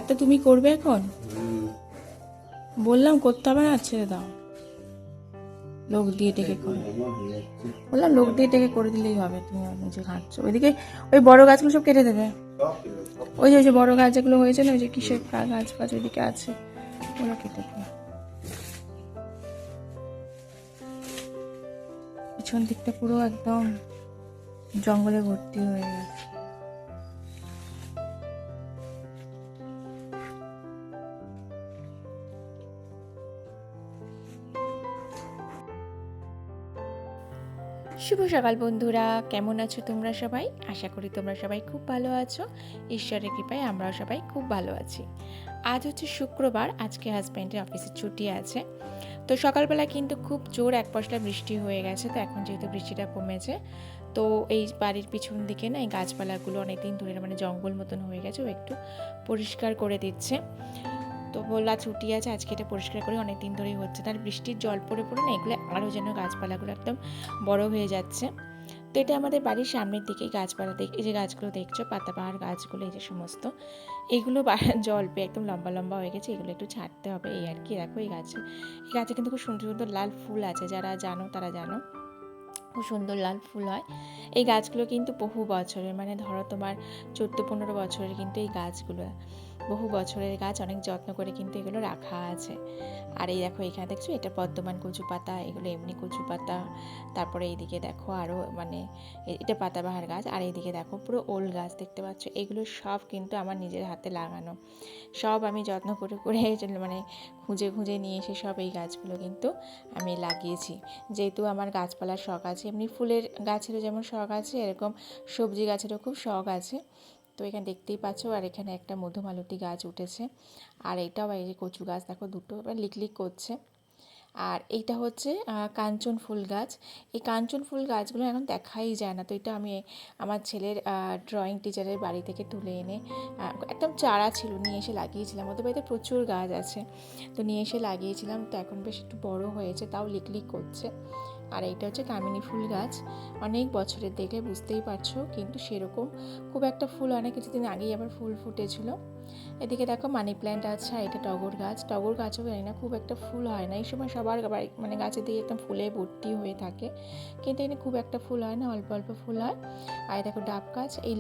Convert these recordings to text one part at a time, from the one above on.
এত তুমি করবে এখন? বললাম করতে হবে না, ছেড়ে দাও। লোক দিয়ে ডেকে করে বললাম, লোক দিয়ে ডেকে করে দিলেই হবে। তুমি নিজে ঘাঁটছো ওইদিকে, ওই বড় গাছগুলো সব কেটে দেবে। ওই যে বড় গাছ যেগুলো হয়েছে না, ওই যে কিসের গাছ ফাছ ওইদিকে আছে, ওগুলো কেটে দেবে। পিছন দিকটা পুরো একদম জঙ্গলে ভর্তি হয়ে গেছে। শুভ সকাল বন্ধুরা, কেমন আছো তোমরা সবাই? আশা করি তোমরা সবাই খুব ভালো আছো। ঈশ্বরের কৃপায় আমরাও সবাই খুব ভালো আছি। আজ হচ্ছে শুক্রবার, আজকে হাজব্যান্ডের অফিসে ছুটি আছে। তো সকালবেলা কিন্তু খুব জোর এক পশলা বৃষ্টি হয়ে গেছে। তো এখন যেহেতু বৃষ্টিটা কমেছে, তো এই বাড়ির পিছন দিকে না এই গাছপালাগুলো অনেকদিন ধরে মানে জঙ্গল মতন হয়ে গেছে, ও একটু পরিষ্কার করে দিচ্ছে। তো বললা ছুটি আছে, আজকে এটা পরিষ্কার করে অনেক দিন ধরেই হচ্ছে। তার বৃষ্টির জল পড়ে পড়ে না এগুলো আরও যেন গাছপালাগুলো একদম বড় হয়ে যাচ্ছে। তো এটা আমাদের বাড়ির সামনের দিকেই গাছপালা, এই যে গাছগুলো দেখছো পাতাবাহার গাছগুলো, এই যে সমস্ত এইগুলো জল পেয়ে একদম লম্বা লম্বা হয়ে গেছে, এগুলো একটু ছাঁটতে হবে এই আর কি। দেখো এই গাছে কিন্তু খুব সুন্দর সুন্দর লাল ফুল আছে, যারা জানো তারা জানো, খুব সুন্দর লাল ফুল হয়। এই গাছগুলো কিন্তু বহু বছরের, মানে ধরো তোমার 14-15 বছরের কিন্তু এই গাছগুলো, বহু বছরের গাছ, অনেক যত্ন করে কিন্তু এগুলো রাখা আছে। আর এই দেখো এখানে দেখছো এটা বর্ধমান কচু পাতা, এগুলো এমনি কচু পাতা। তারপরে এইদিকে দেখো আরও মানে এটা পাতাবাহার গাছ, আর এইদিকে দেখো পুরো ওল গাছ দেখতে পাচ্ছ। এগুলো সব কিন্তু আমার নিজের হাতে লাগানো, সব আমি যত্ন করে করে মানে খুঁজে খুঁজে নিয়ে এসে সব এই গাছগুলো কিন্তু আমি লাগিয়েছি। যেহেতু আমার গাছপালার শখ আছে, এমনি ফুলের গাছেরও যেমন শখ আছে, এরকম সবজি গাছেরও খুব শখ আছে। তো এখানে দেখতেই পাচ্ছ, আর এখানে একটা মধুমালতী গাছ উঠেছে, আর এইটাও এই যে কচু গাছ দেখো দুটো লিকলিক করছে। আর এইটা হচ্ছে কাঞ্চন ফুল গাছ। এই কাঞ্চন ফুল গাছগুলো এখন দেখাই যায় না। তো এটা আমি আমার ছেলের ড্রয়িং টিচারের বাড়ি থেকে তুলে এনে একদম চারা ছিল, নিয়ে এসে লাগিয়েছিলাম। ওদের বাড়িতে প্রচুর গাছ আছে, তো নিয়ে এসে লাগিয়েছিলাম। তো এখন বেশ একটু বড় হয়েছে, তাও লিকলিক করছে। আর এইটা হচ্ছে কামিনী ফুল গাছ, অনেক বছরের, দেখে বুঝতেই পারছো, কিন্তু সেরকম খুব একটা ফুল হয় না, কিছুদিন আগেই আবার ফুল ফুটেছিল। এদিকে দেখো মানি প্ল্যান্ট আছে, আর এটা টগর গাছ। টগর গাছও জানি না, খুব একটা ফুল হয় না এই সময়, সবার বাড়ি মানে গাছের দিকে একদম ফুলে ভর্তি হয়ে থাকে, কিন্তু এখানে খুব একটা ফুল হয় না, অল্প অল্প ফুল হয়। আর দেখো ডাব গাছ, এই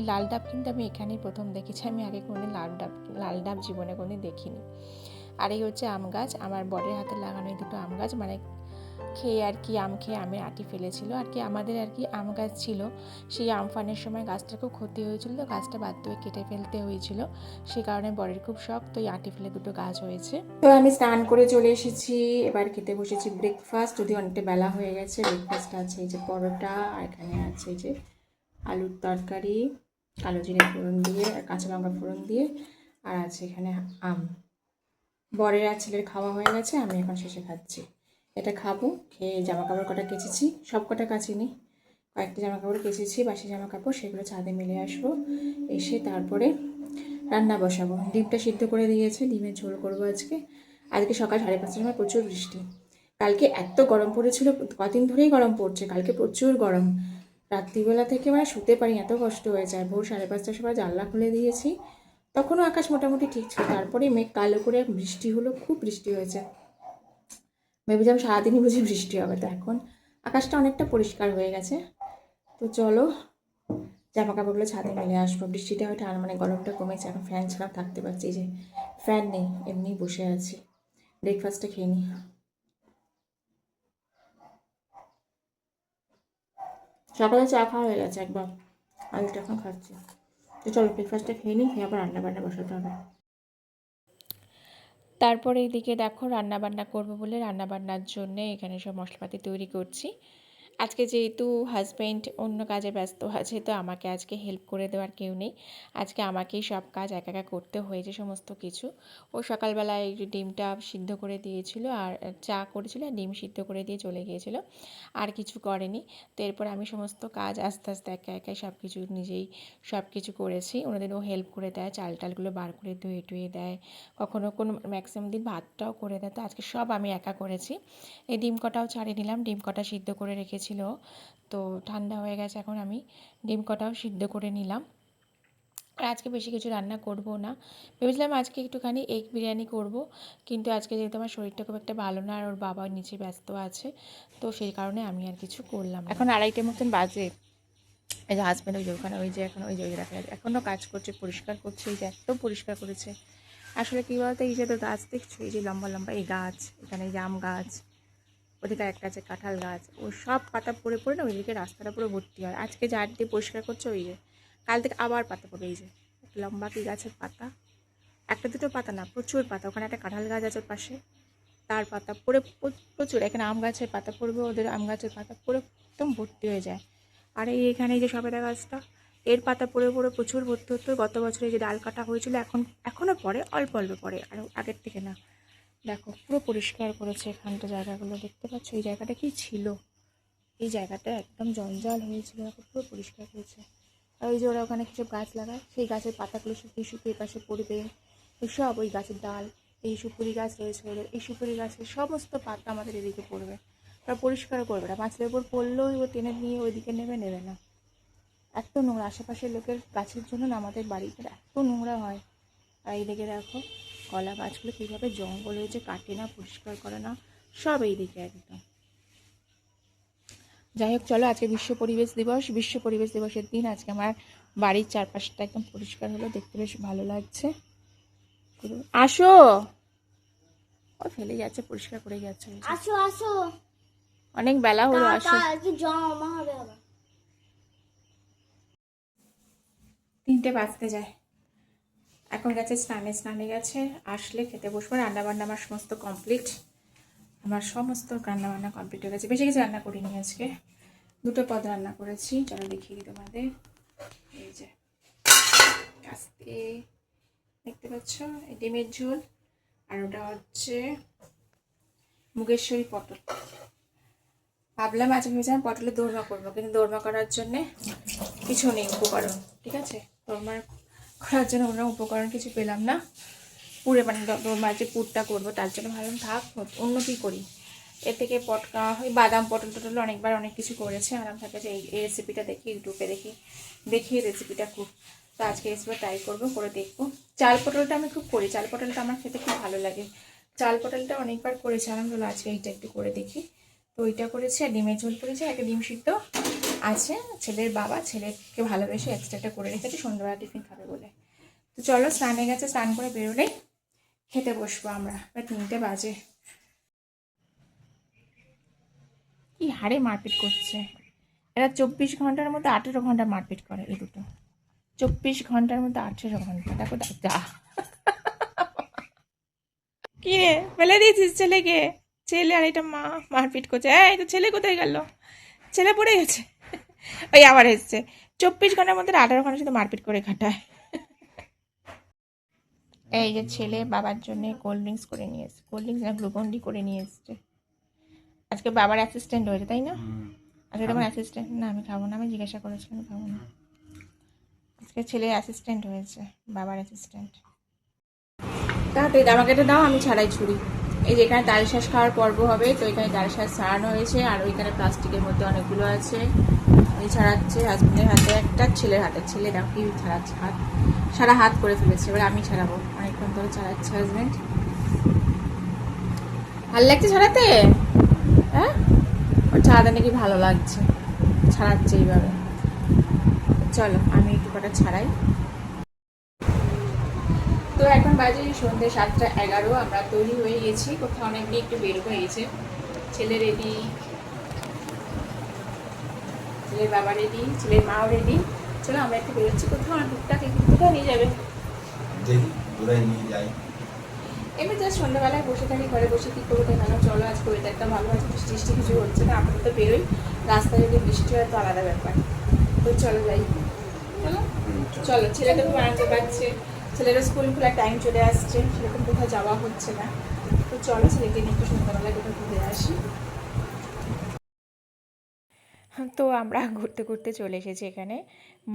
লাল ডাব কিন্তু আমি এখানেই প্রথম দেখেছি, আমি আগে কোনোদিন লাল ডাব জীবনে কোনোদিন দেখিনি। আর এই হচ্ছে আম গাছ, আমার বরের হাতে লাগানো এই দুটো আম গাছ, মানে খেয়ে আর কি, আম খেয়ে আমের আটি ফেলেছিল আর কি। আমাদের আর কি আম গাছ ছিল, সেই আমফানের সময় গাছটার খুব ক্ষতি হয়েছিল, তো গাছটা বাধ্য হয়ে কেটে ফেলতে হয়েছিল। সে কারণে বরের খুব শখ, তো এই আটি ফেলে দুটো গাছ হয়েছে। তো আমি স্নান করে চলে এসেছি, এবার খেতে বসেছি ব্রেকফাস্ট, যদি অনেকটা বেলা হয়ে গেছে। ব্রেকফাস্ট আছে এই যে পরোটা, আর এখানে আছে এই যে আলুর তরকারি, কালো জিরে ফোড়ন দিয়ে আর কাঁচা লঙ্কা ফোড়ন দিয়ে, আর আছে এখানে আম। বরের আর ছেলের খাওয়া হয়ে গেছে, আমি এখন শেষে খাচ্ছি। এটা খাবো, খেয়ে জামা কাপড় কটা কেচেছি, সব কটা কাচিনি, কয়েকটা জামা কাপড় কেচেছি, বাসি জামা কাপড়, সেগুলো ছাদে মেলে আসবো। এসে তারপরে রান্না বসাবো। ডিমটা সিদ্ধ করে দিয়েছে, ডিমের ঝোল করবো আজকে। আজকে সকাল 5:30টার সময় প্রচুর বৃষ্টি, কালকে এত গরম পড়েছিল, কদিন ধরেই গরম পড়ছে, কালকে প্রচুর গরম, রাত্রিবেলা থেকে মানে শুতে পারি, এত কষ্ট হয়ে যায়। ভোর 5:30টার সময় জানলা খুলে দিয়েছি, তখনও আকাশ মোটামুটি ঠিক ছিল, তারপরে মেঘ কালো করে বৃষ্টি হলো, খুব বৃষ্টি হয়েছে। ভেবেছিলাম সারাদিনই বুঝি বৃষ্টি হবে, তো এখন আকাশটা অনেকটা পরিষ্কার হয়ে গেছে। তো চলো জামা কাপড়গুলো ছাদে মেলে আসবো, বৃষ্টিটা হয়তো আর মানে গরমটা কমেছে, এখন ফ্যান ছাড়া থাকতে পারছি, যে ফ্যান নেই, এমনি বসে আছি। ব্রেকফাস্টটা খেয়ে নিই, সকালে চা খাওয়া হয়ে গেছে একবার, আলুটা এখন খাচ্ছি। তো চলো ব্রেকফাস্টটা খেয়ে নিই, খেয়ে আবার রান্না বান্না বসাতে হবে। তারপরে এইদিকে দেখো রান্নাবান্না করবো বলে রান্নাবান্নার জন্যে এখানে সব মশলাপাতি তৈরি করছি। আজকে যেহেতু হাজব্যান্ড অন্য কাজে ব্যস্ত আছে, তো আমাকে আজকে হেল্প করে দেওয়ার কেউ নেই, আজকে আমাকেই সব কাজ একা একা করতে হয়েছে সমস্ত কিছু। ও সকালবেলায় ডিমটা সিদ্ধ করে দিয়েছিল, আর চা করেছিল, আর ডিম সিদ্ধ করে দিয়ে চলে গিয়েছিল, আর কিছু করেনি। তো এরপর আমি সমস্ত কাজ আস্তে আস্তে একা একাই সব কিছু নিজেই সব কিছু করেছি। ওনাদেরও হেল্প করে দেয়, চাল টালগুলো বার করে ধুয়ে টুয়ে দেয়, কখনো কোনো ম্যাক্সিমাম দিন ভাতটাও করে দেয়। তো আজকে সব আমি একা করেছি। এই ডিম কটাও ছাড়িয়ে নিলাম, ডিম কটা সিদ্ধ করে রেখেছিল, তো ঠান্ডা হয়ে গেছে, এখন আমি ডিম কটাও সিদ্ধ করে নিলাম। আর আজকে বেশি কিছু রান্না করব না, ভেবেছিলাম আজকে একটুখানি এগ বিরিয়ানি করব, কিন্তু আজকে যেহেতু আমার শরীরটা খুব একটা ভালো না আর ওর বাবা নিচে ব্যস্ত আছে, তো সেই কারণে আমি আর কিছু করলাম না। এখন 2:30 মতন বাজে। এই যে হাজব্যান্ড ওই যে ওখানে ওই যে এখন ওই যে দেখা যাচ্ছে এখনও কাজ করছে, পরিষ্কার করছে। এই যে এত পরিষ্কার করেছে। আসলে কী বলতো, এই যে তো গাছ দেখছো, এই যে লম্বা লম্বা এই গাছ, এখানে জাম গাছ, ওদিকে একটা আছে কাঁঠাল গাছ, ও সব পাতা পড়ে পড়ে না ওইদিকে রাস্তাটা পুরো ভর্তি হয়। আজকে ঝাড় দিয়ে পরিষ্কার করছে, ওই যে কাল থেকে আবার পাতা পড়ে। এই যে লম্বা কি গাছের পাতা, একটা দুটো পাতা না, প্রচুর পাতা। ওখানে একটা কাঁঠাল গাছ আছে ওর পাশে, তার পাতা পড়ে প্রচুর। এখানে আম গাছের পাতা পড়বে, ওদের আম গাছের পাতা পড়ে একদম ভর্তি হয়ে যায়। আর এখানে এই যে সবেদা গাছটা, এর পাতা পড়ে পড়ে প্রচুর ভর্তি হতো। গত বছরে যে ডাল কাটা হয়েছিল, এখনও পড়ে, অল্প অল্প পড়ে, আর আগের থেকে না। দেখো পুরো পরিষ্কার করেছে এখানটা, জায়গাগুলো দেখতে পাচ্ছ। এই জায়গাটা কি ছিল, এই জায়গাটা একদম জঞ্জাল হয়েছিল, দেখো পুরো পরিষ্কার করেছে। আর ওই যে ওরা ওখানে কিছু গাছ লাগায়, সেই গাছের পাতাগুলো শুকিয়ে শুকিয়ে পাশে পড়বে, সব ওই গাছের ডাল। এই সুপুরি গাছ রয়েছে ওদের, এই সুপুরি গাছের সমস্ত পাতা আমাদের এদিকে পড়বে। ওরা পরিষ্কার করবে না, মাছের ওপর পড়লেও ও টেনে নিয়ে ওইদিকে নেবে না। এত নোংরা, আশেপাশের লোকের গাছের জন্য না আমাদের বাড়িতে এত নোংরা হয়। আর এইদিকে দেখো কলা গাছগুলো কীভাবে জঙ্গল হয়েছে, কাটে না, পরিষ্কার করে না, সব এইদিকে একদম। যাই হোক, চলো আজকে বিশ্ব পরিবেশ দিবসের দিন আজকে আমার বাড়ির চারপাশটা একদম পরিষ্কার হলো, দেখতে বেশ ভালো লাগছে। আসো, ও ফেলে যাচ্ছে, পরিষ্কার করে যাচ্ছে। আসো আসো, অনেক বেলা হলো, আসো। জমা হবে আবার। 3টে বাজতে যায়। এখন গেছে স্নানে গেছে, আসলে খেতে বসবো। রান্নাবান্না আমার সমস্ত কমপ্লিট, আমার সমস্ত রান্নাবান্না কমপ্লিট হয়ে গেছে। বেশি কিছু রান্না করিনি আজকে, 2টো পদ রান্না করেছি। চলো দেখিয়ে দিই তোমাদের। এই যে আজকে দেখতে পাচ্ছ, এই ডিমের ঝোল, আর ওটা হচ্ছে মুগেশ্বরী পটল। ভাবলাম আজকে ভেবেছিলাম পটলের দোরমা করবো, কিন্তু দোরমা করার জন্যে কিছু নেই উপকরণ, ঠিক আছে। দোরমা করার জন্য অন্য উপকরণ কিছু পেলাম না। পুরে মানে দোরমার যে পুরটা করবো তার জন্য ভাবলাম থাক, অন্য কী করি। এর থেকে পটকা ওই বাদাম পটল টটল অনেকবার অনেক কিছু করেছে, আরাম থাকে যে এই রেসিপিটা দেখি, ইউটিউবে দেখি রেসিপিটা খুব। তো আজকে রেসিপি ট্রাই করবো, করে দেখবো। চাল পটলটা আমি খুব করি, চাল পটলটা আমার খেতে খুব ভালো লাগে। চাল পটলটা অনেকবার করেছি, আলহামদুলিল্লাহ। আজকে এইটা একটু করে দেখি। তো ওইটা করেছি, আর ডিমের ঝোল করেছি, একটা ডিম সিদ্ধ আছে। ছেলের বাবা ছেলেকে ভালোবেসে এক্সট্রাটা করে রেখেছে, সন্ধ্যাবেলা টিফিন খাবে বলে। তো চলো, স্নানে গেছে, স্নান করে বেরোলেই খেতে বসবো আমরা। প্রায় 3টে বাজে। কি হারে মারপিট করছে এরা, 24 ঘন্টার মধ্যে 18 ঘন্টা মারপিট করে এই দুটো। 24 ঘন্টার মধ্যে 18 ঘন্টা, দেখো যা। কি রে, ফেলে দিয়েছিস ছেলেকে? ছেলে আর এটা মা মারপিট করছে। এই তো ছেলে কোথায় গেল? ছেলে পড়ে গেছে, ওই আবার এসছে। 24 ঘন্টার মধ্যে 18 ঘন্টা শুধু মারপিট করে কাটায়। এই যে ছেলে বাবার জন্য কোল্ড ড্রিঙ্কস করে নিয়ে এসছে, কোল্ড ড্রিঙ্কস না, গ্লুকন-ডি করে নিয়ে এসছে। আজকে বাবার অ্যাসিস্ট্যান্ট হয়েছে, তাই না? আজকে তোমার অ্যাসিস্ট্যান্ট না, আমি খাবো না, আমি জিজ্ঞাসা করেছিলাম, খাবো না। আজকে ছেলে অ্যাসিস্ট্যান্ট হয়েছে, বাবার অ্যাসিস্ট্যান্ট। তাড়াতাড়ি আমাকে এটা দাও, আমি ছাড়াই ছুরি। এই যে এখানে ডাল শাঁস খাওয়ার পর্ব হবে, তো এখানে ডাল শাঁস ছাড়ানো হয়েছে, আর ওইখানে প্লাস্টিকের মধ্যে অনেকগুলো আছে। এই ছাড়াচ্ছে হাজবেন্ডের হাতে একটা, ছেলের হাতে। ছেলে দেখো কি ছাড়াচ্ছে, হাত সারা হাত করে ফেলেছে। এবার আমি ছাড়াবো, অনেকক্ষণ ধরে ছাড়াচ্ছে হাজবেন্ড। ভালো লাগছে ছাড়াতে? হ্যাঁ, ওর ছাড়াতে নাকি ভালো লাগছে, ছাড়াচ্ছে এইভাবে। চলো আমি একটু কটা ছাড়াই। তো এখন বাজে সন্ধ্যে 7:11, আমরা তৈরি হয়ে গেছি, কোথাও অনেক দিকে একটু বের হয়ে গেছে। ছেলে রেডি, ছেলের বাবা রেডি, ছেলের মাও রেডি। চলো আমরা একটু বেরোচ্ছি কোথাও, আর টুকটাক একটু কোথাও নিয়ে যাবে এমনি জাস্ট সন্ধ্যাবেলায় বসে থাকি, ঘরে বসে কী করবো দেখানো। চলো আজকে ওয়েদারটা ভালো আছে, বৃষ্টি টিষ্টি কিছু হচ্ছে না, আপাতত বেরোই। রাস্তায় যদি বৃষ্টি হয় তো আলাদা ব্যাপার। তো চলো যাই, চলো চলো। ছেলে তো খুব আনন্দ পাচ্ছে, ছেলেরও স্কুল খোলার টাইম চলে আসছে, সেরকম কোথাও যাওয়া হচ্ছে না। তো চলো ছেলেকে নিয়ে একটু সন্ধ্যাবেলায় কোথাও ঘুরে আসি। তো আমরা ঘুরতে ঘুরতে চলে এসেছি এখানে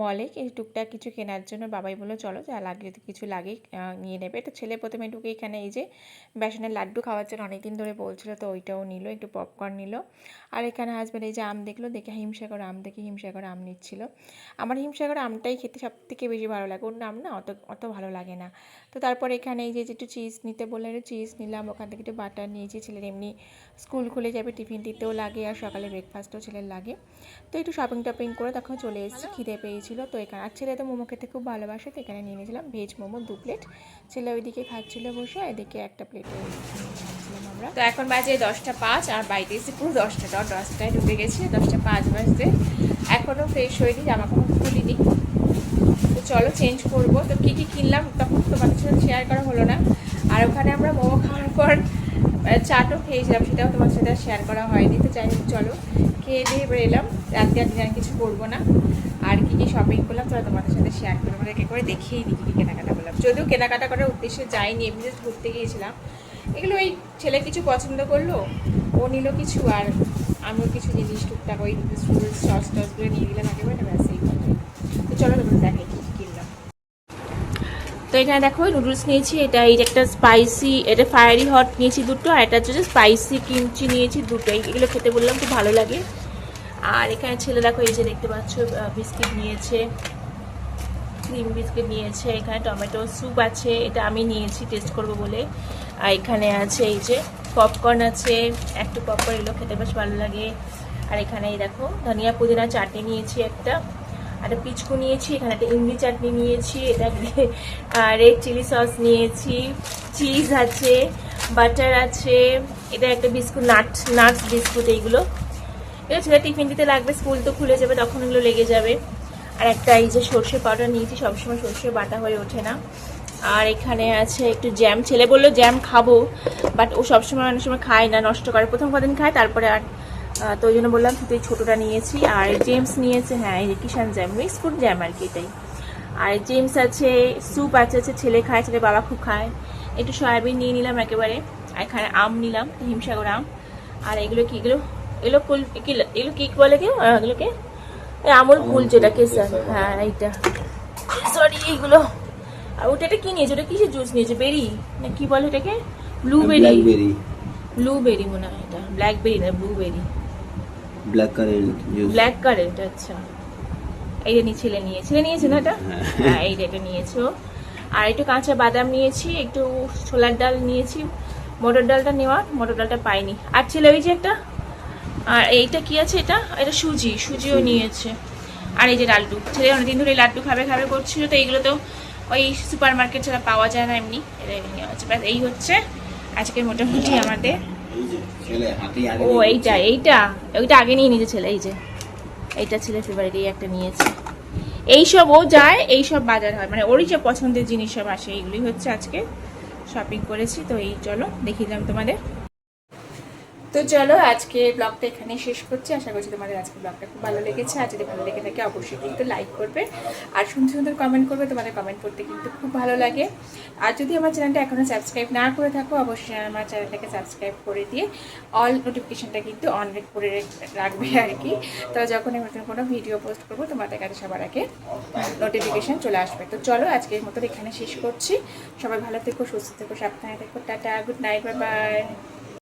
মলে টুকটাক কিছু কেনার জন্য। বাবাই বললো চলো যা লাগে যদি কিছু লাগে নিয়ে নেবে। তো ছেলে প্রথমে ঢুকে এখানে এই যে বেসনের লাড্ডু খাওয়ার জন্য অনেকদিন ধরে বলছিল, তো ওইটাও নিল, একটু পপকর্ন নিল। আর এখানে হাজব্যান্ড এই যে আম দেখলো, দেখে হিমসাগর আম দেখে হিমসাগর আম নিচ্ছিল। আমার হিমসাগর আমটাই খেতে সব থেকে বেশি ভালো লাগে, অন্য আম না অত ভালো লাগে না। তো তারপর এখানে এই যে একটু চিজ নিতে বললেন, একটু চিজ নিলাম, ওখান থেকে একটু বাটার নিয়েছি। ছেলের এমনি স্কুল খুলে যাবে, টিফিন দিতেও লাগে আর সকালে ব্রেকফাস্টও ছেলের লাগে। তো একটু শপিং টপিং করে তখন চলে এসেছি, খিদে পেয়েছিল। তো এখানে আর ছেলে তো মোমো খেতে খুব ভালোবাসে, তো এখানে নিয়ে নিয়েছিলাম ভেজ মোমো 2 প্লেট। ছেলে ওইদিকে খাচ্ছিলো বসে, এদিকে একটা প্লেটে খাচ্ছিলাম আমরা। তো এখন বাজে 10:05 আর বাড়িতে এসে পুরো 10টায় ঢুকে গেছে, 10:05 বাজতে এখনও ফ্রেশ হয়নি, জামা কাপড় খুলিনি। তো চলো চেঞ্জ করবো। তো কী কী কিনলাম তখন তোমাদের সাথে শেয়ার করা হলো না। আর ওখানে আমরা মোমো খাওয়ার পর চাটও খেয়েছিলাম, সেটাও তোমার সাথে শেয়ার করা হয়নি। তো যাই হোক চলো খেয়ে দিয়ে এবার এলাম, রাতে আর দিন কিছু করবো না। আর কী কী শপিং করলাম চলো তোমাদের সাথে শেয়ার করবো, আমাদেরকে করে দেখিয়েই দিই কী কী কেনাকাটা করলাম। যদিও কেনাকাটা করার উদ্দেশ্যে যাইনি, এমনি জাস্ট ঘুরতে গিয়েছিলাম। এগুলো ওই ছেলে কিছু পছন্দ করলো, ও নিল কিছু, আর আমিও কিছু জিনিস টুকটাক ওই সস টসগুলো নিয়ে দিলাম একেবারে, ব্যাস এই কথাই। তো চলো তোমাদের দেখাই কী কী কিনলাম। তো এখানে দেখো নুডলস নিয়েছি, এটা এই যে একটা স্পাইসি, এটা ফায়ারি হট নিয়েছি দুটো, আর এটা হচ্ছে স্পাইসি কিমচি নিয়েছি দুটোই। এগুলো খেতে বললাম খুব ভালো লাগে। আর এখানে ছেলে দেখো এই যে দেখতে পাচ্ছ বিস্কিট নিয়েছে, ক্রিম বিস্কিট নিয়েছে। এখানে টমেটো স্যুপ আছে, এটা আমি নিয়েছি টেস্ট করব বলে। আর এখানে আছে এই যে পপকর্ন আছে, একটু পপকর্ন, এগুলো খেতে বেশ ভালো লাগে। আর এখানে এই দেখো ধনিয়া পুদিনা চাটনি নিয়েছি একটা পিচকু নিয়েছি, এখানে একটা ইমলি চাটনি নিয়েছি, এটা রেড চিলি সস নিয়েছি, চিজ আছে, বাটার আছে, এটা একটা বিস্কুট নাটস বিস্কুট। এইগুলো ছেলে টিফিন দিতে লাগবে, স্কুল তো খুলে যাবে তখন এগুলো লেগে যাবে। আর একটা এই যে সর্ষে পাউডার নিয়েছি, সবসময় সর্ষে বাটা হয়ে ওঠে না। আর এখানে আছে একটু জ্যাম, ছেলে বললো জ্যাম খাবো, বাট ও সবসময় অনেক সময় খায় না, নষ্ট করে, প্রথম কদিন খায় তারপরে আর, তো ওই জন্য বললাম শুধু এই ছোটোটা নিয়েছি। আর জেমস নিয়েছে, হ্যাঁ এই যে কিষান জ্যাম, মিক্স ফ্রুট জ্যাম আর কি এটাই। আর জেমস আছে, স্যুপ আছে, ছেলে খায়, ছেলে বাবা খুব খায়। একটু সয়াবিন নিয়ে নিলাম একেবারে। আর এখানে আম নিলাম, হিমসাগর আম। আর এগুলো কি, এগুলো কি বলে কি এগুলোকে, আমুল কুল যেটা কেসার, হ্যাঁ এইটা, সরি এইগুলো। আর ওটা কি নিয়েছে, ওটা কিসের জুস নিয়েছে, বেরি না কি বলে এটাকে, ব্লুবেরি মনে হয়, এটা ব্ল্যাকবেরি না ব্লুবেরি, ব্ল্যাক কারেন্ট। আচ্ছা এইটা ছেলে নিয়েছে না এটা, হ্যাঁ এইটা নিয়েছো। আর একটু কাঁচা বাদাম নিয়েছি, একটু ছোলার ডাল নিয়েছি, মটর ডালটা পাইনি। আর ছেলে ওই যে একটা, আর এইটা কি আছে, এটা সুজিও নিয়েছে। আর এই যে লাড্ডু, ছেলে অনেকদিন ধরে লাড্ডু খাবে করছিল, তো এইগুলো তো ওই সুপার মার্কেট ছাড়া পাওয়া যায় না এমনি, এটা নেওয়া হচ্ছে। ব্যাস এই হচ্ছে আজকে মোটামুটি আমাদের। ও ওইটা আগে নিয়ে নিয়েছে ছেলে, এই যে এইটা ছেলে ফেভারিট, এই একটা নিয়েছে। এইসব ও যায়, এইসব বাজার হয়, মানে ওরই সব পছন্দের জিনিস সব আসে, এইগুলি হচ্ছে আজকে শপিং করেছি। তো এই চলো দেখিয়ে দিলাম তোমাদের। তো চলো আজকে ব্লগটা এখানে শেষ করছি। আশা করছি তোমাদের আজকে ব্লগটা খুব ভালো লেগেছে। আর যদি ভালো লেগে থাকে অবশ্যই কিন্তু লাইক করবে আর সুন্দর সুন্দর কমেন্ট করবে, তোমাদের কমেন্ট করতে কিন্তু খুব ভালো লাগে। আর যদি আমার চ্যানেলটা এখনও সাবস্ক্রাইব না করে থাকো অবশ্যই আমার চ্যানেলটাকে সাবস্ক্রাইব করে দিয়ে অল নোটিফিকেশানটা কিন্তু অন করে রাখবে আর কি। তো যখন আমি নতুন কোনো ভিডিও পোস্ট করবো তোমাদের কাছে সবার আগে নোটিফিকেশান চলে আসবে। তো চলো আজকের মতো এখানে শেষ করছি। সবাই ভালো থেকো, সুস্থ থেকো, সাবধানে থেকো, tata, good night, bye bye.